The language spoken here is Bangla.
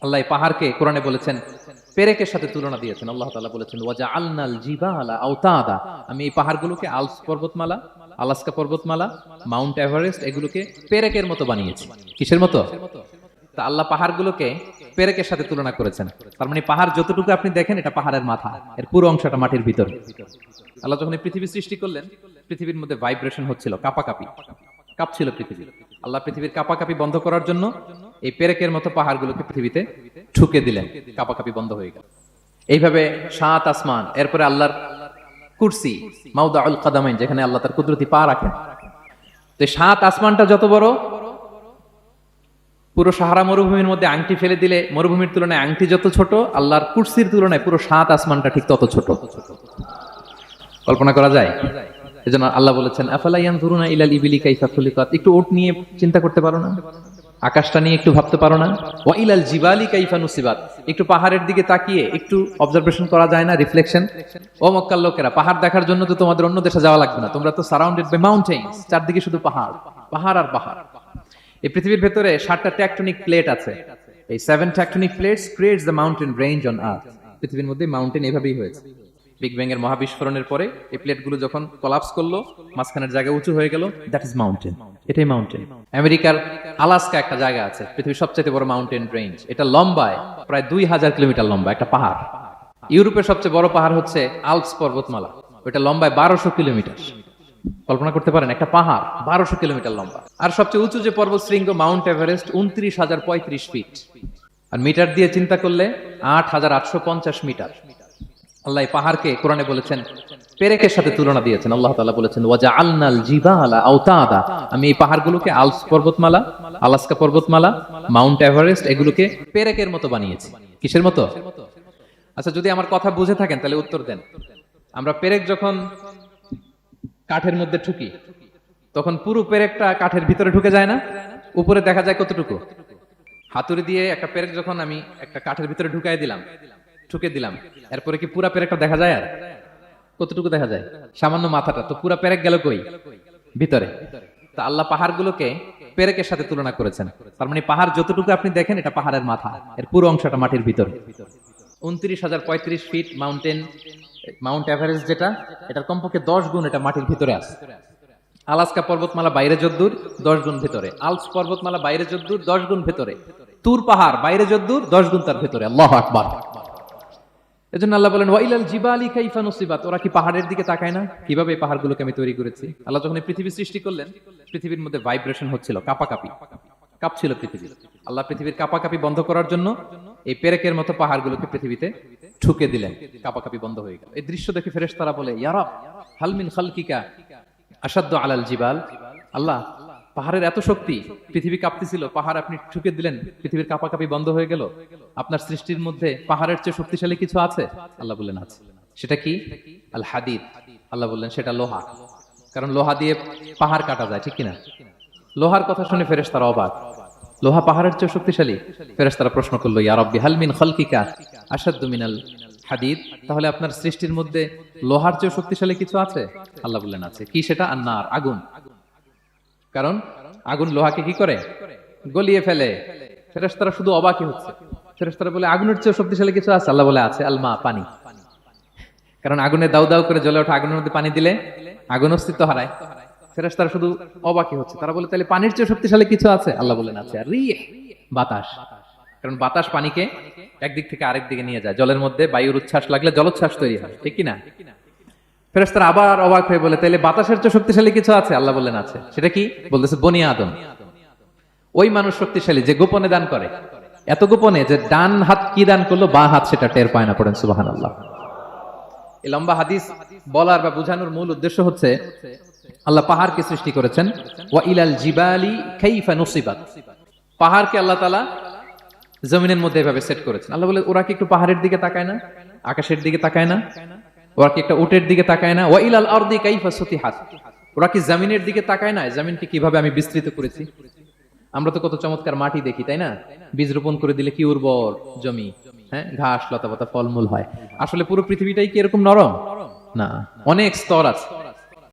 আল্লাহ এই পাহাড়কে কোরআনে বলেছেন পেরেকের সাথে তুলনা দিয়েছেন। আল্লাহ তাআলা বলেছেন ওয়াজআলনাল জিবালা আওতাদা, আমি এই পাহাড়গুলোকে আলস পর্বতমালা, আলাস্কা পর্বতমালা, মাউন্ট এভারেস্ট এগুলোকে পেরেকের মতো বানিয়েছি। কিসের মতো? তা আল্লাহ পাহাড়গুলোকে পেরেকের সাথে তুলনা করেছেন। তার মানে পাহাড় যতটুকু আপনি দেখেন এটা পাহাড়ের মাথা, এর পুরো অংশটা মাটির ভিতরে। আল্লাহ যখন এই পৃথিবী সৃষ্টি করলেন, পৃথিবীর মধ্যে ভাইব্রেশন হচ্ছিল, কাঁপাকাঁপি, কাঁপছিল পৃথিবী। আল্লাহ পৃথিবীর কাঁপাকাঁপি বন্ধ করার জন্য এই পেরেকের মতো পাহাড়গুলোকে পৃথিবীতে ঠুকে দিলেন, কাঁপাকাঁপি বন্ধ হয়ে গেল। এইভাবে সাত আসমান, এরপরে আল্লাহর কুরসি, মাউদাউল কাদামাইন, যেখানে আল্লাহ তার কুদরতি পা রাখেন। তো সাত আসমানটা যত বড়, পুরো সাহারা মরুভূমির মধ্যে আংটি ফেলে দিলে মরুভূমির তুলনায় আংটি যত ছোট, আল্লাহর কুরসির তুলনায় পুরো সাত আসমানটা ঠিক তত ছোট। কল্পনা করা যায়? এজন্য আল্লাহ বলেছেন আফালা ইয়ানজুরুনা ইলাল ইবিলি কাইফা খুলিকাত, একটু উট নিয়ে চিন্তা করতে পারো না? আকাশটা নিয়ে একটু ভাবতে পারো না? ওয়া ইলাল জিবালি কাইফা নুসিবাত, একটু পাহাড়ের দিকে তাকিয়ে একটু অবজারভেশন করা যায় না, রিফ্লেকশন? ও মক্কার লোকেরা, পাহাড় দেখার জন্য তো তোমাদের অন্য দেশে যাওয়া লাগবে না, তোমরা তো সারাউন্ডেড বাই মাউন্টেন্স, চারদিকে শুধু পাহাড়, পাহাড় আর পাহাড়। এই পৃথিবীর ভেতরে 7টা টেকটনিক প্লেট আছে। এই 7 tectonic plates creates the mountain range on earth. পৃথিবীর মধ্যে মাউন্টেন এভাবেই হয়েছে। বিগ ব্যাং এর মহাবিস্ফোরণের পরে এই প্লেটগুলো যখন কোলাপস করলো, মাঝখানের জায়গা উঁচু হয়ে গেল, দ্যাট ইজ মাউন্টেন। এটাই মাউন্টেন। আমেরিকার আলাস্কা একটা জায়গা আছে, পৃথিবীর সবচেয়ে বড় মাউন্টেন রেঞ্জ। এটা লম্বায় প্রায় 2000 কিলোমিটার লম্বা একটা পাহাড়। ইউরোপের সবচেয়ে বড় পাহাড় হচ্ছে আল্পস পর্বতমালা, ওটা লম্বায় 1200 কিলোমিটার। কল্পনা করতে পারেন, একটা পাহাড় 1200 কিলোমিটার লম্বা। আর সবচেয়ে উঁচু যে পর্বত শৃঙ্গ মাউন্ট এভারেস্ট 29,035 ফিট, আর মিটার দিয়ে চিন্তা করলে 8,850 মিটার। আল্লাহ এই পাহাড়কে কোরআনে বলেছেন পেরেকের সাথে তুলনা দিয়েছেন। আল্লাহ তাআলা বলেছেন ওয়াজআলনাল জিবালা আওতাদা, আমি এই পাহাড়গুলোকে আলস পর্বতমালা, আলাস্কা পর্বতমালা, মাউন্ট এভারেস্ট এগুলোকে পেরেকের মতো বানিয়েছি। কিসের মতো? আচ্ছা, যদি আমার কথা বুঝে থাকেন তাহলে উত্তর দেন। আমরা পেরেক যখন কাঠের মধ্যে ঠুকি, তখন পুরো পেরেকটা কাঠের ভিতরে ঢুকে যায় না? উপরে দেখা যায় কতটুকু? হাতুড়ি দিয়ে একটা পেরেক যখন আমি একটা কাঠের ভিতরে ঠুকে দিলাম, এরপরে কি পুরা পেরেকটা দেখা যায়? আর কতটুকু দেখা যায়? সামান্য মাথাটা। তো পুরা পেরেক গেল কই? ভিতরে। তা আল্লাহ পাহাড়গুলোকে পেরেকের সাথে তুলনা করেছেন। তার মানে পাহাড় যতটুকু আপনি দেখেন এটা পাহাড়ের মাথা, এর পুরো অংশটা মাটির ভিতরে। 29,035 ফিট মাউন্ট এভারেস্ট যেটা, এটার কমপক্ষে 10 গুণ এটা মাটির ভিতরে আছে। আলাস্কা পর্বতমালা বাইরে যদ্দূর 10 গুণ ভেতরে, আলপস পর্বতমালা বাইরে যদ্দূর 10 গুণ ভেতরে, তুর পাহাড় বাইরে যদ্দূর 10 গুণ তার ভেতরে। আল্লাহু আকবার। এজন্য আল্লাহ বলেন ওয়াইলাল জিবালি কাইফা নুসিবাত, ওরা কি পাহাড়ের দিকে তাকায় না কিভাবে এই পাহাড়গুলোকে আমি তৈরি করেছি? আল্লাহ যখন এই পৃথিবী সৃষ্টি করলেন, পৃথিবীর মধ্যে ভাইব্রেশন হচ্ছিল, কাঁপাকাঁপি, কাঁপছিল পৃথিবী। আল্লাহ পৃথিবীর কাঁপাকাঁপি বন্ধ করার জন্য এই পেরেকের মতো পাহাড়গুলোকে পৃথিবীতে ঠুকে দিলেন, কাঁপাকাঁপি বন্ধ হয়ে গেল। এই দৃশ্য দেখে ফেরেশতারা বলে ইয়া রব হাল মিন খালকিকা আশাদ্দু আলাল জিবাল, আল্লাহ পাহাড়ের এত শক্তি, পৃথিবী কাঁপতেছিল, পাহাড় আপনি ঠুকে দিলেন, পৃথিবীর কাঁপাকাঁপি বন্ধ হয়ে গেল। আপনার সৃষ্টির মধ্যে পাহাড়ের চেয়ে শক্তিশালী কিছু আছে? আল্লাহ বললেন আছে। সেটা কি? আল হাদিদ। আল্লাহ বললেন সেটা লোহা, কারণ লোহা দিয়ে পাহাড় কাটা যায়, ঠিক কিনা? লোহার কথা শুনে ফেরেশতারা অবাক, লোহা পাহাড়ের চেয়ে শক্তিশালী? ফেরেশতারা প্রশ্ন করলো ইয়া রাব্বি হাল মিন খালকিকা আশাদ্দু মিনাল হাদিদ, তাহলে আপনার সৃষ্টির মধ্যে লোহার চেয়ে শক্তিশালী কিছু আছে? আল্লাহ বললেন আছে। কি সেটা? আন্নার, আগুন। কারণ আগুন লোহাকে কি করে? গলিয়ে ফেলে। ফেরেশতারা শুধু অবাকই হচ্ছে। ফেরেশতারা বলে আগুনের চেয়ে শক্তিশালী কিছু আছে? আল্লাহ বলে আছে আলমা, পানি। কারণ আগুনে দাউ দাউ করে জ্বলে ওঠা আগুনের মধ্যে পানি দিলে আগুন অস্তিত্ব হারায়। ফেরেশতারা শুধু অবাকই হচ্ছে। তারা বলে তাহলে পানির চেয়ে শক্তিশালী কিছু আছে? আল্লাহ বলেন আছে আর রিহ, বাতাস। কারণ বাতাস পানিকে একদিক থেকে আরেক দিকে নিয়ে যায়। জলের মধ্যে বায়ুর উচ্ছ্বাস লাগলে জলোচ্ছ্বাস তৈরি হয়, ঠিক কিনা? ফেরেশতারা আবার অবাক হয়ে বলে তাহলে বাতাসের চেয়ে শক্তিশালী কিছু আছে? আল্লাহ বললেন আছে। সেটা কি? বলতেছে বনি আদম। ওই মানুষ শক্তিশালী যে গোপনে দান করে, এত গোপনে যে ডান হাত কি দান করলো বাঁ হাত সেটা টের পায় না। পড়েন সুবহানাল্লাহ। এই লম্বা হাদিস বলার বা বোঝানোর মূল উদ্দেশ্য হচ্ছে আল্লাহ পাহাড়কে সৃষ্টি করেছেন ওয়া ইলাল জিবালি কাইফা নুসিবাত, পাহাড়কে আল্লাহ তাআলা জমিনের মধ্যে এভাবে সেট করেছেন। আল্লাহ বলে ওরা কি একটু পাহাড়ের দিকে তাকায় না? আকাশের দিকে তাকায় না? ওরা কি একটা উটের দিকে তাকায় না? ওয়া ইলাল আরদি কাইফা সুতিহাত, ওরা কি জমিনের দিকে তাকায় না? জমিনকে কিভাবে আমি বিস্তৃত করেছি। আমরা তো কত চমৎকার মাটি দেখি, তাই না? বীজ রোপণ করে দিলে কি উর্বর জমি, হ্যাঁ, ঘাস লতাপাতা ফলমূল হয়। আসলে পুরো পৃথিবীটাই কি এরকম নরম? না, অনেক স্তর আছে।